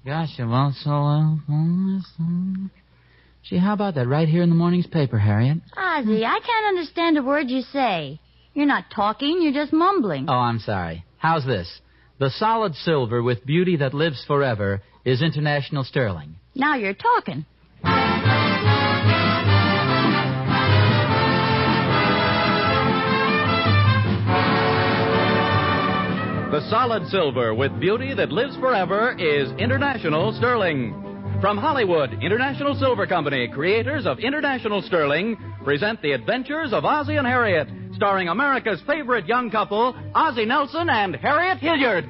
Gosh, it won't so... Gee, how about that right here in the morning's paper, Harriet? Ozzie, I can't understand a word you say. You're not talking, you're just mumbling. Oh, I'm sorry. How's this? The solid silver with beauty that lives forever is international sterling. Now you're talking. The solid silver with beauty that lives forever is international sterling. From Hollywood, International Silver Company, creators of International Sterling, present the adventures of Ozzie and Harriet, starring America's favorite young couple, Ozzie Nelson and Harriet Hilliard.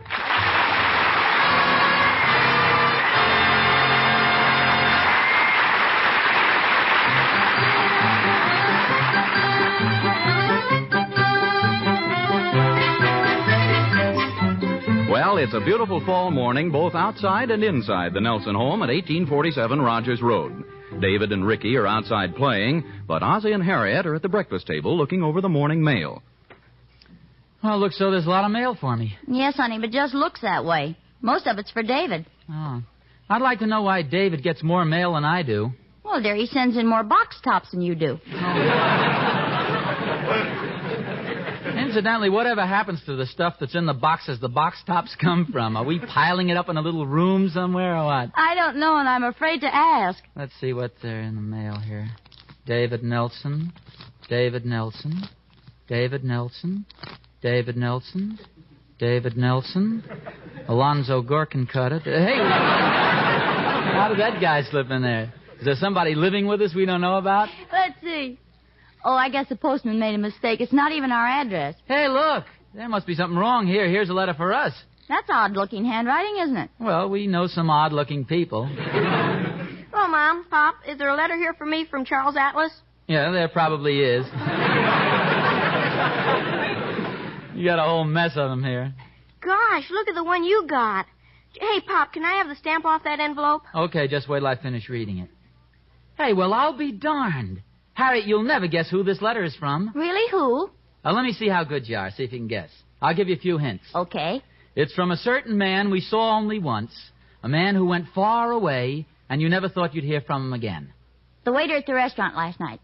Well, it's a beautiful fall morning both outside and inside the Nelson home at 1847 Rogers Road. David and Ricky are outside playing, but Ozzie and Harriet are at the breakfast table looking over the morning mail. Well, it looks so there's a lot of mail for me. Yes, honey, but just looks that way. Most of it's for David. Oh. I'd like to know why David gets more mail than I do. Well, dear, he sends in more box tops than you do. Incidentally, whatever happens to the stuff that's in the boxes the box tops come from? Are we piling it up in a little room somewhere or what? I don't know, and I'm afraid to ask. Let's see what's there in the mail here. David Nelson, David Nelson, David Nelson, David Nelson, David Nelson, Alonzo Gorkin cut it. Hey, how did that guy slip in there? Is there somebody living with us we don't know about? Let's see. Oh, I guess the postman made a mistake. It's not even our address. Hey, look. There must be something wrong here. Here's a letter for us. That's odd-looking handwriting, isn't it? Well, we know some odd-looking people. Oh, Mom, Pop, is there a letter here for me from Charles Atlas? Yeah, there probably is. You got a whole mess of them here. Gosh, look at the one you got. Hey, Pop, can I have the stamp off that envelope? Okay, just wait till I finish reading it. Hey, well, I'll be darned. Harriet, you'll never guess who this letter is from. Really, who? Let me see how good you are. See if you can guess. I'll give you a few hints. Okay. It's from a certain man we saw only once, a man who went far away, and you never thought you'd hear from him again. The waiter at the restaurant last night.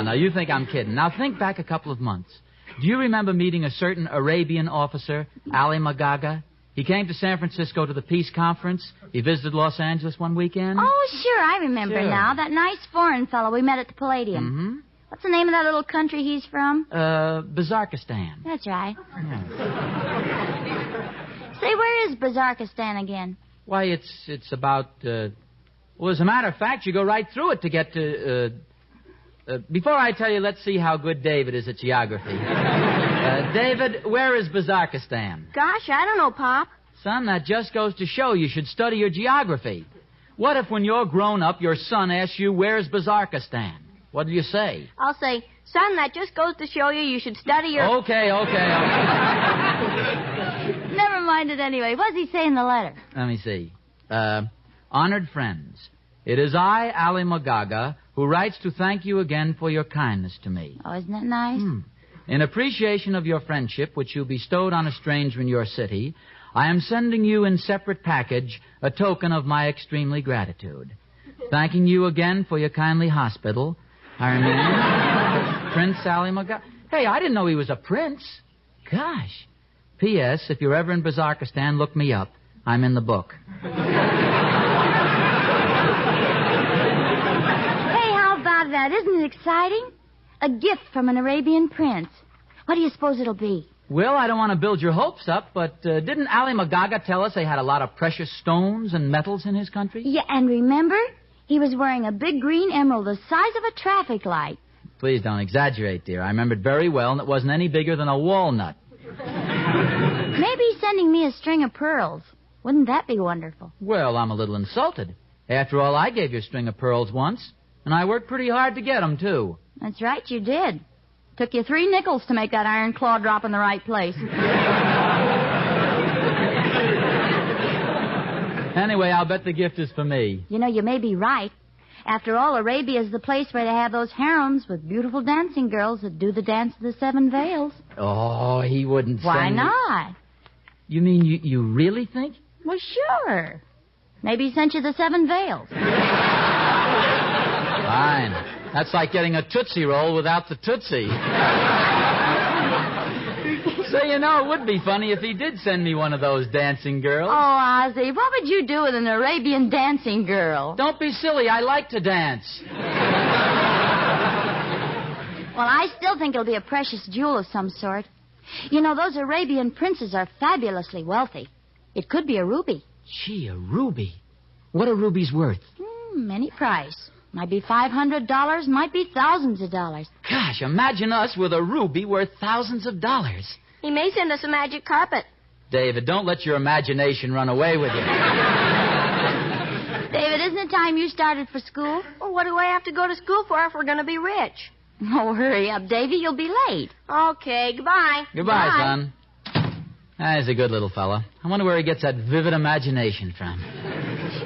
No, you think I'm kidding. Now, think back a couple of months. Do you remember meeting a certain Arabian officer, Ali Magaga? He came to San Francisco to the peace conference. He visited Los Angeles one weekend. Oh, sure, I remember Sure. now. That nice foreign fellow we met at the Palladium. Mm-hmm. What's the name of that little country he's from? Bazarkistan. That's right. Yeah. Say, where is Bazarkistan again? Why, it's about, well, as a matter of fact, you go right through it to get to, before I tell you, let's see how good David is at geography. David, where is Bazarkistan? Gosh, I don't know, Pop. Son, that just goes to show you should study your geography. What if when you're grown up, your son asks you, where's Bazarkistan? What do you say? I'll say, son, that just goes to show you should study your... Okay. Never mind it anyway. What does he say in the letter? Let me see. Honored friends, it is I, Ali Magaga, who writes to thank you again for your kindness to me. Oh, isn't that nice? In appreciation of your friendship, which you bestowed on a stranger in your city, I am sending you in separate package a token of my extremely gratitude. Thanking you again for your kindly hospital, I remain Prince Ali Magaga. Hey, I didn't know he was a prince. Gosh. P.S. If you're ever in Bazarkistan, look me up. I'm in the book. Hey, how about that? Isn't it exciting? A gift from an Arabian prince. What do you suppose it'll be? Well, I don't want to build your hopes up, but didn't Ali Magaga tell us they had a lot of precious stones and metals in his country? Yeah, and remember? He was wearing a big green emerald the size of a traffic light. Please don't exaggerate, dear. I remember it very well, and it wasn't any bigger than a walnut. Maybe he's sending me a string of pearls. Wouldn't that be wonderful? Well, I'm a little insulted. After all, I gave you a string of pearls once, and I worked pretty hard to get them, too. That's right, you did. Took you 3 nickels to make that iron claw drop in the right place. Anyway, I'll bet the gift is for me. You know, you may be right. After all, Arabia's the place where they have those harems with beautiful dancing girls that do the dance of the 7 veils. Oh, he wouldn't Why send not? You mean you really think? Well, sure. Maybe he sent you the 7 veils. Fine. That's like getting a Tootsie Roll without the Tootsie. So, you know, it would be funny if he did send me one of those dancing girls. Oh, Ozzie, what would you do with an Arabian dancing girl? Don't be silly. I like to dance. Well, I still think it'll be a precious jewel of some sort. You know, those Arabian princes are fabulously wealthy. It could be a ruby. Gee, a ruby. What are rubies worth? Any price. Might be $500, might be thousands of dollars. Gosh, imagine us with a ruby worth thousands of dollars. He may send us a magic carpet. David, don't let your imagination run away with you. David, isn't it time you started for school? Well, what do I have to go to school for if we're going to be rich? Oh, hurry up, Davy. You'll be late. Okay, goodbye. Goodbye, Bye. son. He's a good little fella. I wonder where he gets that vivid imagination from.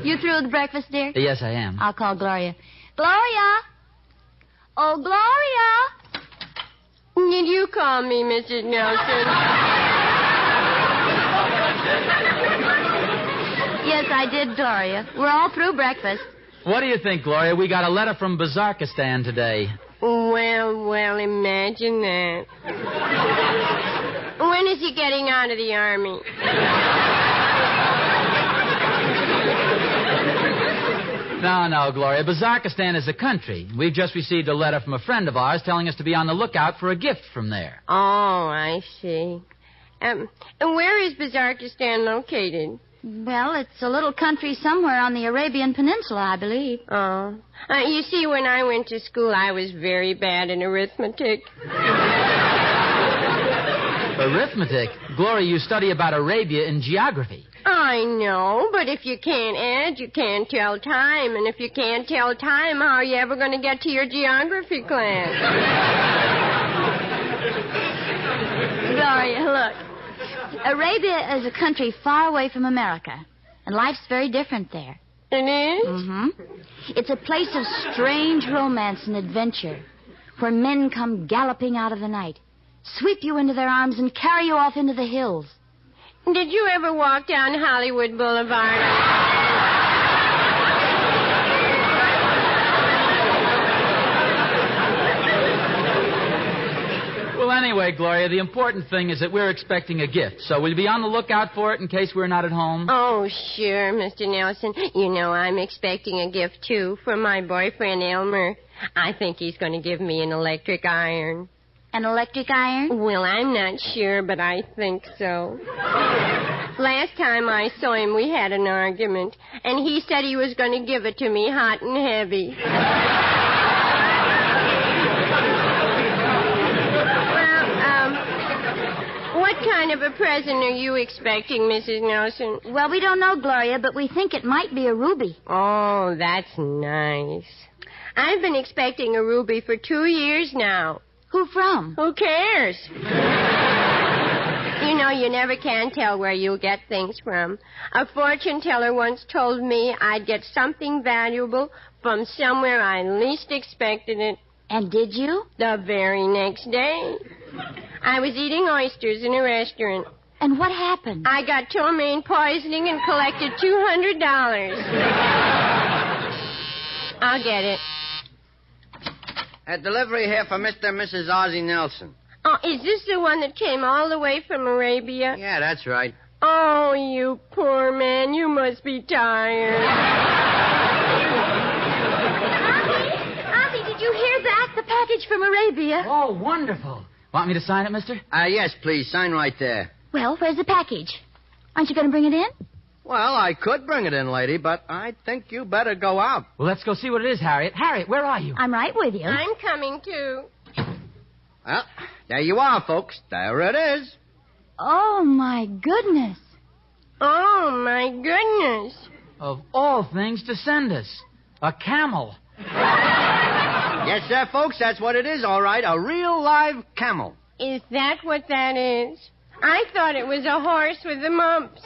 You through with breakfast, dear? Yes, I am. I'll call Gloria. Gloria! Oh, Gloria! Did you call me, Mrs. Nelson? Yes, I did, Gloria. We're all through breakfast. What do you think, Gloria? We got a letter from Bazarkistan today. Well, imagine that. When is he getting out of the army? No, Gloria. Bazarkistan is a country. We've just received a letter from a friend of ours telling us to be on the lookout for a gift from there. Oh, I see. And where is Bazarkistan located? Well, it's a little country somewhere on the Arabian Peninsula, I believe. Oh. You see, when I went to school, I was very bad in arithmetic. Arithmetic? Gloria, you study about Arabia in geography. I know, but if you can't add, you can't tell time. And if you can't tell time, how are you ever going to get to your geography class? Gloria, look. Arabia is a country far away from America, and life's very different there. It is? Mm-hmm. It's a place of strange romance and adventure, where men come galloping out of the night, sweep you into their arms, and carry you off into the hills. Did you ever walk down Hollywood Boulevard? Well, anyway, Gloria, the important thing is that we're expecting a gift. So will you be on the lookout for it in case we're not at home? Oh, sure, Mr. Nelson. You know I'm expecting a gift, too, from my boyfriend, Elmer. I think he's going to give me an electric iron. An electric iron? Well, I'm not sure, but I think so. Last time I saw him, we had an argument, and he said he was going to give it to me hot and heavy. What kind of a present are you expecting, Mrs. Nelson? Well, we don't know, Gloria, but we think it might be a ruby. Oh, that's nice. I've been expecting a ruby for 2 years now. Who from? Who cares? You know, you never can tell where you'll get things from. A fortune teller once told me I'd get something valuable from somewhere I least expected it. And did you? The very next day. I was eating oysters in a restaurant. And what happened? I got ptomaine poisoning and collected $200. I'll get it. A delivery here for Mr. and Mrs. Ozzie Nelson. Oh, is this the one that came all the way from Arabia? Yeah, that's right. Oh, you poor man. You must be tired. Ozzie, did you hear that? The package from Arabia. Oh, wonderful. Want me to sign it, mister? Yes, please. Sign right there. Well, where's the package? Aren't you going to bring it in? Well, I could bring it in, lady, but I think you better go out. Well, let's go see what it is, Harriet. Harriet, where are you? I'm right with you. I'm coming, too. Well, there you are, folks. There it is. Oh, my goodness. Oh, my goodness. Of all things to send us. A camel. Yes, sir, folks, that's what it is, all right. A real live camel. Is that what that is? I thought it was a horse with the mumps.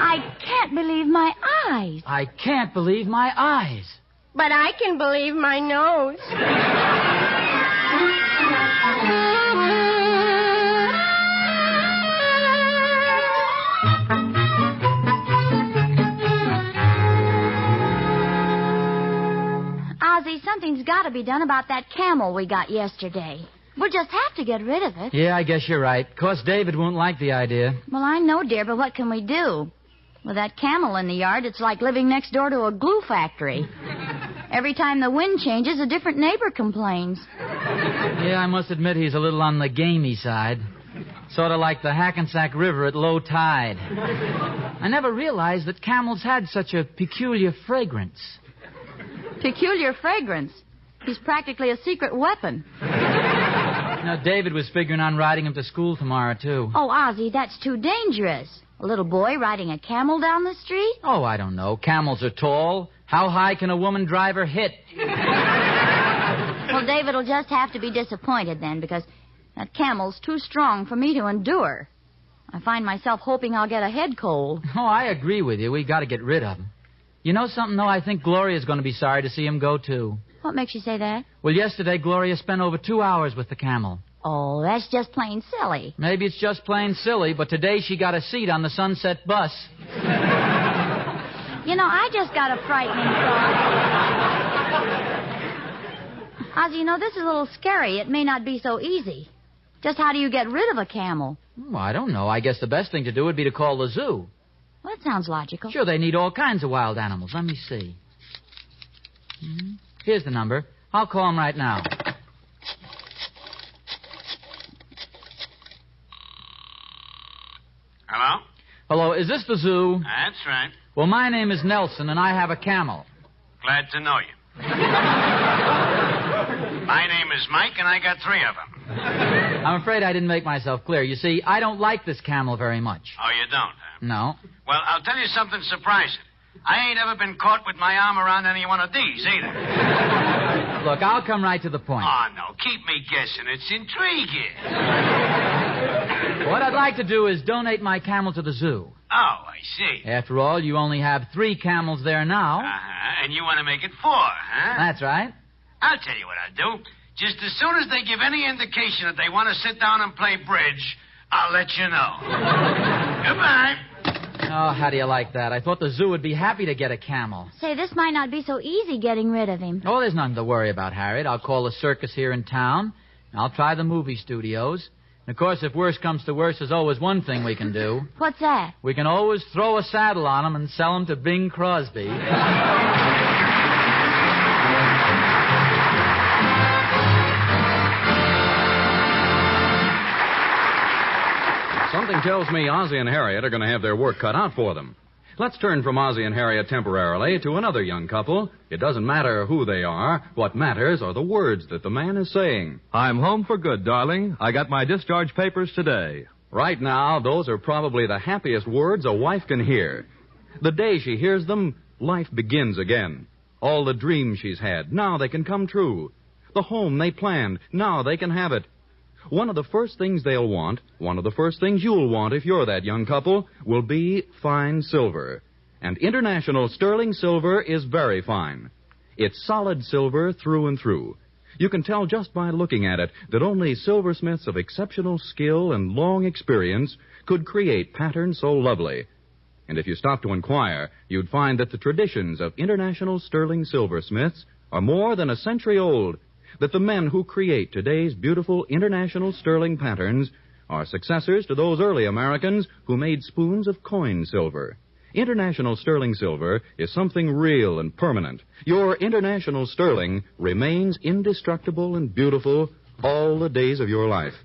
I can't believe my eyes. I can't believe my eyes. But I can believe my nose. something's got to be done about that camel we got yesterday. We'll just have to get rid of it. Yeah, I guess you're right. Of course, David won't like the idea. Well, I know, dear, but what can we do? With that camel in the yard, it's like living next door to a glue factory. Every time the wind changes, a different neighbor complains. Yeah, I must admit he's a little on the gamey side. Sort of like the Hackensack River at low tide. I never realized that camels had such a peculiar fragrance. Peculiar fragrance? He's practically a secret weapon. David was figuring on riding him to school tomorrow, too. Oh, Ozzie, that's too dangerous. A little boy riding a camel down the street? Oh, I don't know. Camels are tall. How high can a woman driver hit? Well, David will just have to be disappointed then, because that camel's too strong for me to endure. I find myself hoping I'll get a head cold. Oh, I agree with you. We got to get rid of him. You know something, though? I think Gloria's going to be sorry to see him go, too. What makes you say that? Well, yesterday, Gloria spent over 2 hours with the camel. Oh, that's just plain silly. Maybe it's just plain silly, but today she got a seat on the Sunset bus. You know, I just got a frightening thought. Ozzie, you know, this is a little scary. It may not be so easy. Just how do you get rid of a camel? Oh, I don't know. I guess the best thing to do would be to call the zoo. Well, that sounds logical. Sure, they need all kinds of wild animals. Let me see. Here's the number. I'll call them right now. Hello? Hello, is this the zoo? That's right. Well, my name is Nelson, and I have a camel. Glad to know you. My name is Mike, and I got 3 of them. I'm afraid I didn't make myself clear. You see, I don't like this camel very much. Oh, you don't, huh? No. Well, I'll tell you something surprising. I ain't ever been caught with my arm around any one of these, either. Look, I'll come right to the point. Oh, no, keep me guessing. It's intriguing. What I'd like to do is donate my camel to the zoo. Oh, I see. After all, you only have 3 camels there now. Uh-huh, and you want to make it 4, huh? That's right. I'll tell you what I'll do. Just as soon as they give any indication that they want to sit down and play bridge, I'll let you know. Goodbye. Oh, how do you like that? I thought the zoo would be happy to get a camel. Say, this might not be so easy getting rid of him. Oh, there's nothing to worry about, Harriet. I'll call the circus here in town. I'll try the movie studios. And, of course, if worse comes to worse, there's always one thing we can do. What's that? We can always throw a saddle on him and sell him to Bing Crosby. Something tells me Ozzie and Harriet are going to have their work cut out for them. Let's turn from Ozzie and Harriet temporarily to another young couple. It doesn't matter who they are. What matters are the words that the man is saying. I'm home for good, darling. I got my discharge papers today. Right now, those are probably the happiest words a wife can hear. The day she hears them, life begins again. All the dreams she's had, now they can come true. The home they planned, now they can have it. One of the first things they'll want, one of the first things you'll want if you're that young couple, will be fine silver. And International Sterling Silver is very fine. It's solid silver through and through. You can tell just by looking at it that only silversmiths of exceptional skill and long experience could create patterns so lovely. And if you stop to inquire, you'd find that the traditions of International Sterling Silversmiths are more than a century old, that the men who create today's beautiful international sterling patterns are successors to those early Americans who made spoons of coin silver. International sterling silver is something real and permanent. Your international sterling remains indestructible and beautiful all the days of your life.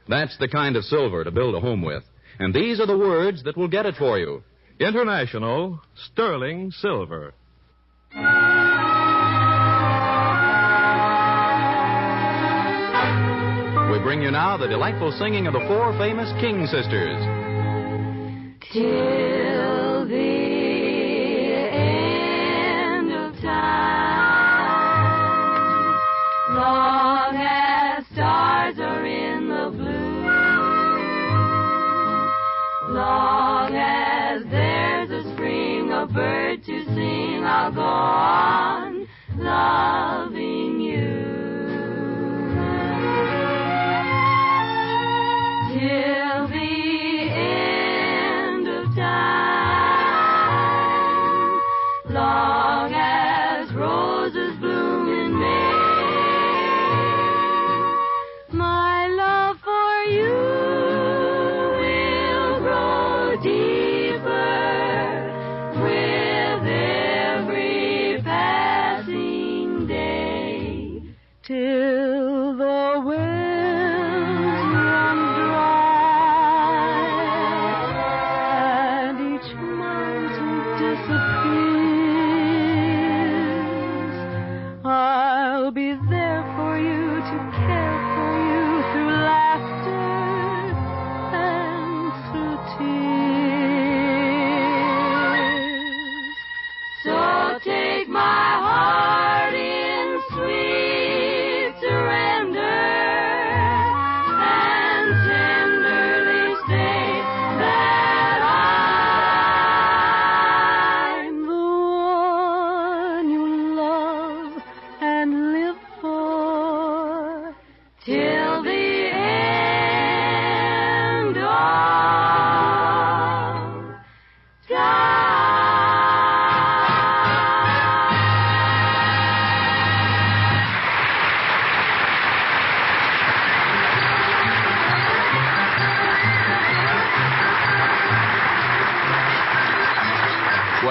That's the kind of silver to build a home with. And these are the words that will get it for you. International Sterling Silver. We bring you now the delightful singing of the 4 famous King sisters. Till the end of time, long as stars are in the blue, long as there's a spring, a bird to sing, I'll go on loving you. Till the end of time, long as roses bloom in May,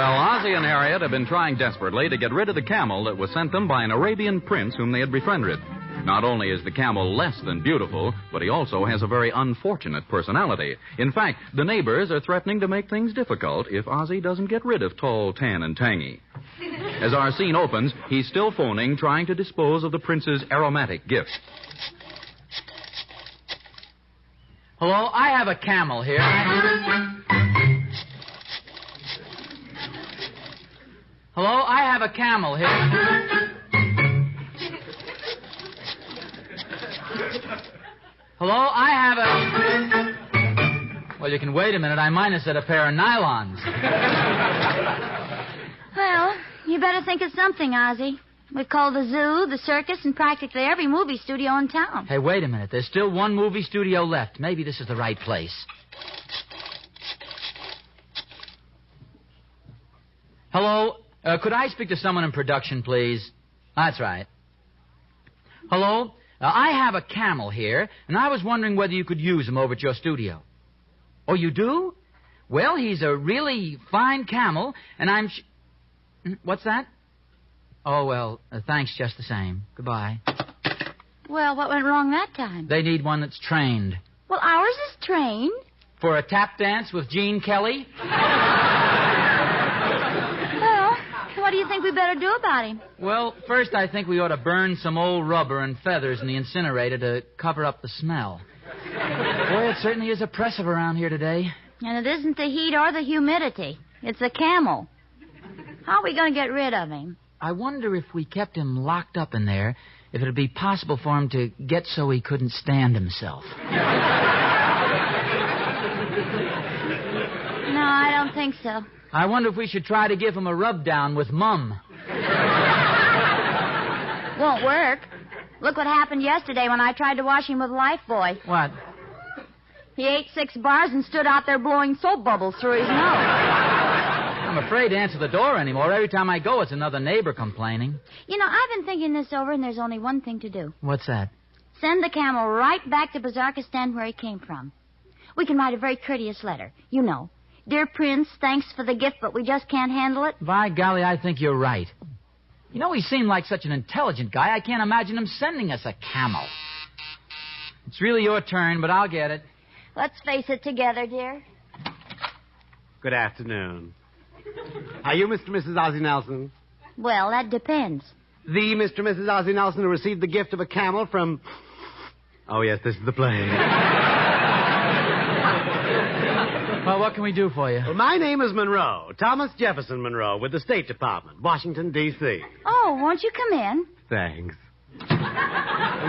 Well, Ozzie and Harriet have been trying desperately to get rid of the camel that was sent them by an Arabian prince whom they had befriended. Not only is the camel less than beautiful, but he also has a very unfortunate personality. In fact, the neighbors are threatening to make things difficult if Ozzie doesn't get rid of Tall, Tan, and Tangy. As our scene opens, he's still phoning, trying to dispose of the prince's aromatic gift. Hello, I have a camel here. Hello, I have a camel here. Hello, I have a... Well, you can wait a minute. I minused a pair of nylons. Well, you better think of something, Ozzie. We've called the zoo, the circus, and practically every movie studio in town. Hey, wait a minute. There's still one movie studio left. Maybe this is the right place. Hello? Could I speak to someone in production, please? That's right. Hello? I have a camel here, and I was wondering whether you could use him over at your studio. Oh, you do? Well, he's a really fine camel, and I'm... What's that? Oh, well, thanks just the same. Goodbye. Well, what went wrong that time? They need one that's trained. Well, ours is trained. For a tap dance with Gene Kelly? What do you think we better do about him? Well, first I think we ought to burn some old rubber and feathers in the incinerator to cover up the smell. Boy, it certainly is oppressive around here today. And it isn't the heat or the humidity. It's the camel. How are we going to get rid of him? I wonder if we kept him locked up in there, if it would be possible for him to get so he couldn't stand himself. No, I don't think so. I wonder if we should try to give him a rub-down with Mum. Won't work. Look what happened yesterday when I tried to wash him with Lifebuoy. What? He ate 6 bars and stood out there blowing soap bubbles through his nose. I'm afraid to answer the door anymore. Every time I go, it's another neighbor complaining. You know, I've been thinking this over, and there's only one thing to do. What's that? Send the camel right back to Bazarkistan where he came from. We can write a very courteous letter. You know. Dear Prince, thanks for the gift, but we just can't handle it. By golly, I think you're right. You know, he seemed like such an intelligent guy, I can't imagine him sending us a camel. It's really your turn, but I'll get it. Let's face it together, dear. Good afternoon. Are you Mr. and Mrs. Ozzie Nelson? Well, that depends. The Mr. and Mrs. Ozzie Nelson who received the gift of a camel from... Oh, yes, this is the play. Well, what can we do for you? Well, my name is Monroe, Thomas Jefferson Monroe, with the State Department, Washington, D.C. Oh, won't you come in? Thanks.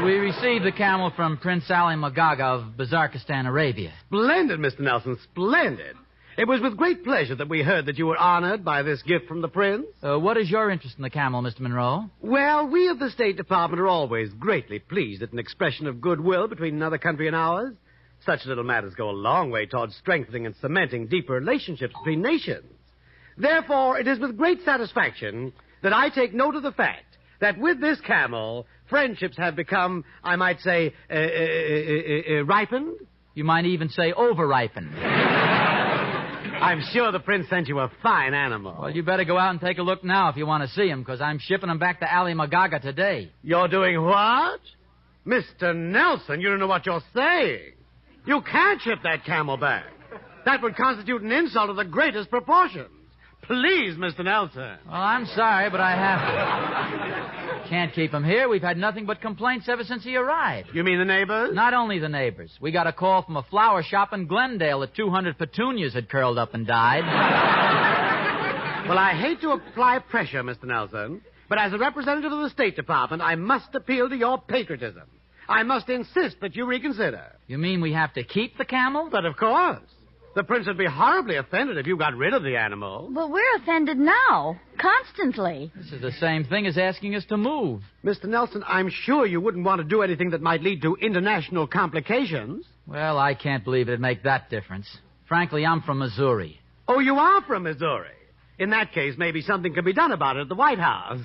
We received the camel from Prince Ali Magaga of Bazarkistan, Arabia. Splendid, Mr. Nelson, splendid. It was with great pleasure that we heard that you were honored by this gift from the prince. What is your interest in the camel, Mr. Monroe? Well, we of the State Department are always greatly pleased at an expression of goodwill between another country and ours. Such little matters go a long way towards strengthening and cementing deeper relationships between nations. Therefore, it is with great satisfaction that I take note of the fact that with this camel, friendships have become, I might say, ripened. You might even say over-ripened. I'm sure the prince sent you a fine animal. Well, you better go out and take a look now if you want to see him, because I'm shipping him back to Ali Magaga today. You're doing what? Mr. Nelson, you don't know what you're saying. You can't ship that camel back. That would constitute an insult of the greatest proportions. Please, Mr. Nelson. Well, I'm sorry, but I have to. Can't keep him here. We've had nothing but complaints ever since he arrived. You mean the neighbors? Not only the neighbors. We got a call from a flower shop in Glendale that 200 petunias had curled up and died. Well, I hate to apply pressure, Mr. Nelson, but as a representative of the State Department, I must appeal to your patriotism. I must insist that you reconsider. You mean we have to keep the camel? But of course. The prince would be horribly offended if you got rid of the animal. But we're offended now, constantly. This is the same thing as asking us to move. Mr. Nelson, I'm sure you wouldn't want to do anything that might lead to international complications. Well, I can't believe it'd make that difference. Frankly, I'm from Missouri. Oh, you are from Missouri. In that case, maybe something can be done about it at the White House.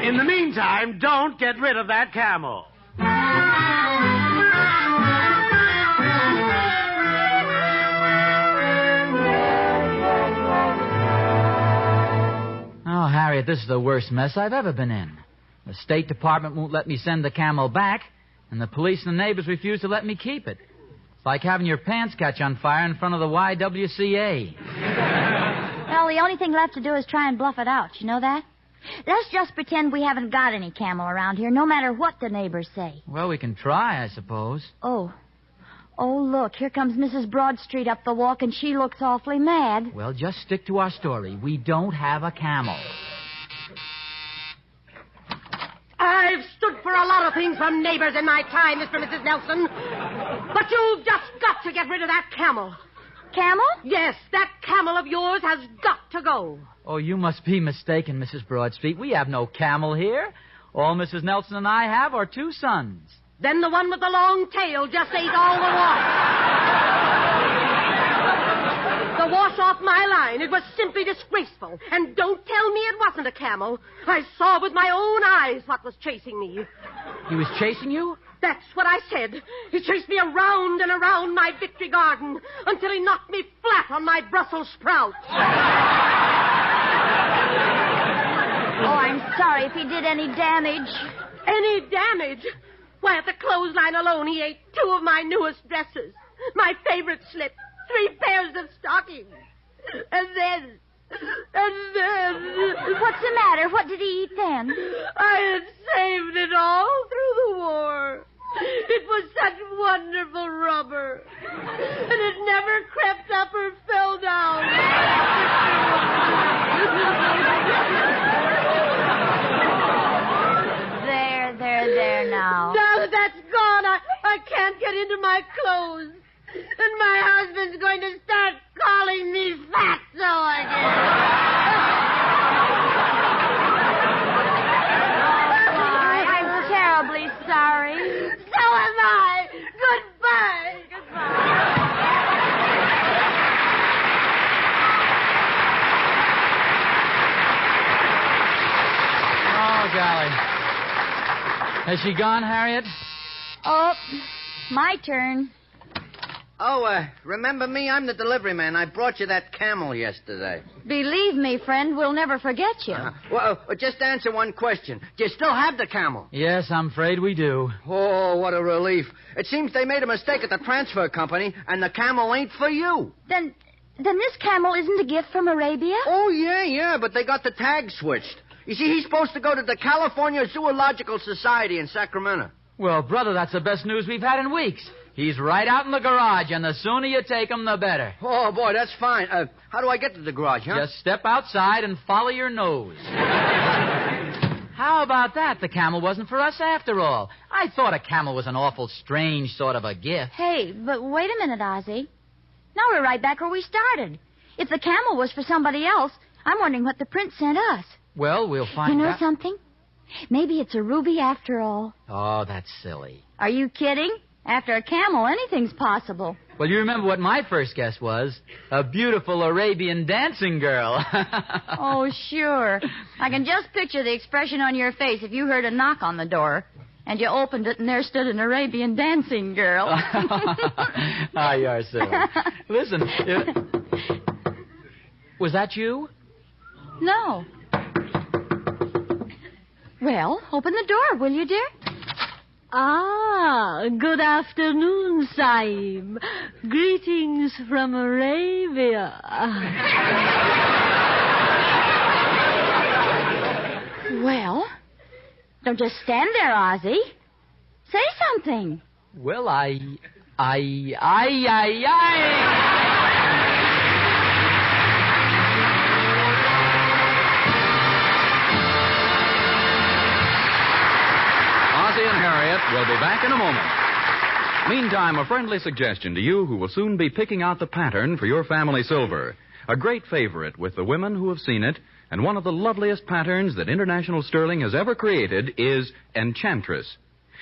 In the meantime, don't get rid of that camel. this is the worst mess I've ever been in. The State Department won't let me send the camel back, and the police and the neighbors refuse to let me keep it. It's like having your pants catch on fire in front of the YWCA. Well, the only thing left to do is try and bluff it out. You know that? Let's just pretend we haven't got any camel around here, no matter what the neighbors say. Well, we can try, I suppose. Oh, look, here comes Mrs. Broadstreet up the walk, and she looks awfully mad. Well, just stick to our story. We don't have a camel. I've stood for a lot of things from neighbors in my time, Mr. and Mrs. Nelson. But you've just got to get rid of that camel. Camel? Yes, that camel of yours has got to go. Oh, you must be mistaken, Mrs. Broadstreet. We have no camel here. All Mrs. Nelson and I have are 2 sons. Then the one with the long tail just ate all the wash. The wash off my line. It was simply disgraceful. And don't tell me it wasn't a camel. I saw with my own eyes what was chasing me. He was chasing you? That's what I said. He chased me around and around my victory garden until he knocked me flat on my Brussels sprout. Oh, I'm sorry if he did any damage. Any damage? Why, at the clothesline alone, he ate 2 of my newest dresses, my favorite slip, 3 pairs of stockings. And then... What's the matter? What did he eat then? I had saved it all through the war. It was such wonderful rubber. And it never crept up or fell down. There now. Now that that's gone, I can't get into my clothes. And my husband's going to start calling me fatso again. I'm terribly sorry. So am I. Goodbye. Oh, golly. Has she gone, Harriet? Oh, my turn. Oh, remember me? I'm the delivery man. I brought you that camel yesterday. Believe me, friend, we'll never forget you. Well, just answer one question. Do you still have the camel? Yes, I'm afraid we do. Oh, what a relief. It seems they made a mistake at the transfer company, and the camel ain't for you. Then this camel isn't a gift from Arabia? Oh, yeah, but they got the tag switched. You see, he's supposed to go to the California Zoological Society in Sacramento. Well, brother, that's the best news we've had in weeks. He's right out in the garage, and the sooner you take him, the better. Oh, boy, that's fine. How do I get to the garage, huh? Just step outside and follow your nose. How about that? The camel wasn't for us after all. I thought a camel was an awful strange sort of a gift. Hey, but wait a minute, Ozzie. Now we're right back where we started. If the camel was for somebody else, I'm wondering what the prince sent us. Well, we'll find out. You know something? Maybe it's a ruby after all. Oh, that's silly. Are you kidding? After a camel, anything's possible. Well, you remember what my first guess was? A beautiful Arabian dancing girl. Oh, sure. I can just picture the expression on your face if you heard a knock on the door, and you opened it, and there stood an Arabian dancing girl. Ah, you're silly. Listen, was that you? No. Well, open the door, will you, dear? Ah, good afternoon, Sahib. Greetings from Arabia. Well, don't just stand there, Ozzie. Say something. Well, I... Ozzie and Harriet will be back in a moment. Meantime, a friendly suggestion to you who will soon be picking out the pattern for your family silver. A great favorite with the women who have seen it, and one of the loveliest patterns that International Sterling has ever created is Enchantress.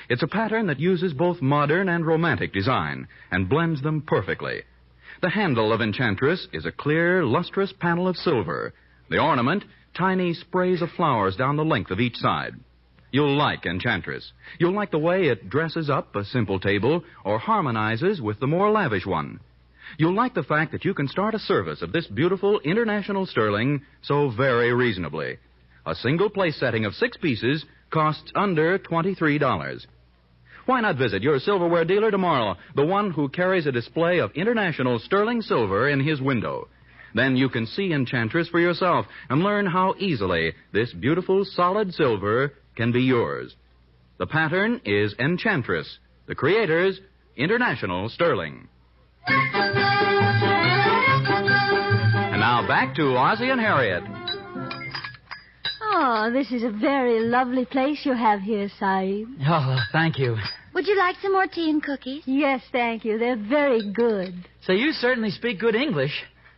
It's a pattern that uses both modern and romantic design and blends them perfectly. The handle of Enchantress is a clear, lustrous panel of silver. The ornament, tiny sprays of flowers down the length of each side. You'll like Enchantress. You'll like the way it dresses up a simple table or harmonizes with the more lavish one. You'll like the fact that you can start a service of this beautiful International Sterling so very reasonably. A single place setting of 6 pieces costs under $23. Why not visit your silverware dealer tomorrow, the one who carries a display of international sterling silver in his window? Then you can see Enchantress for yourself and learn how easily this beautiful solid silver can be yours. The pattern is Enchantress. The creators, International Sterling. And now back to Ozzie and Harriet. Oh, this is a very lovely place you have here, Saeed. Oh, thank you. Would you like some more tea and cookies? Yes, thank you. They're very good. So you certainly speak good English.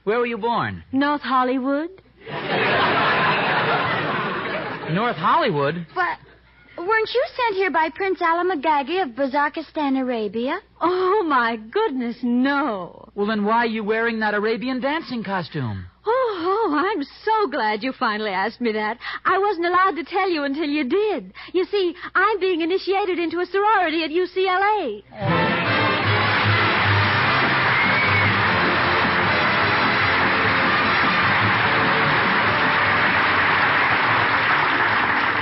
Where were you born? North Hollywood? North Hollywood? But weren't you sent here by Prince Alamagagi of Bazarkistan, Arabia? Oh, my goodness, no. Well, then why are you wearing that Arabian dancing costume? Oh, I'm so glad you finally asked me that. I wasn't allowed to tell you until you did. You see, I'm being initiated into a sorority at UCLA.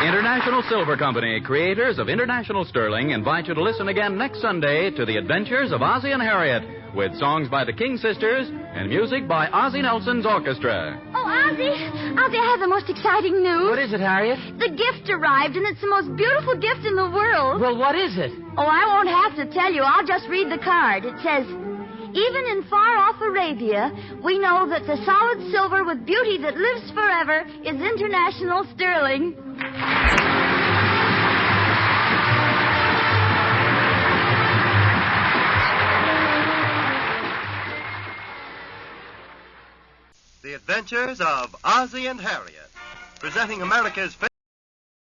International Silver Company, creators of International Sterling, invite you to listen again next Sunday to the adventures of Ozzie and Harriet, with songs by the King Sisters and music by Ozzie Nelson's orchestra. Oh, Ozzie, I have the most exciting news. What is it, Harriet? The gift arrived, and it's the most beautiful gift in the world. Well, what is it? Oh, I won't have to tell you. I'll just read the card. It says, even in far-off Arabia, we know that the solid silver with beauty that lives forever is International Sterling. The Adventures of Ozzie and Harriet, presenting America's favorite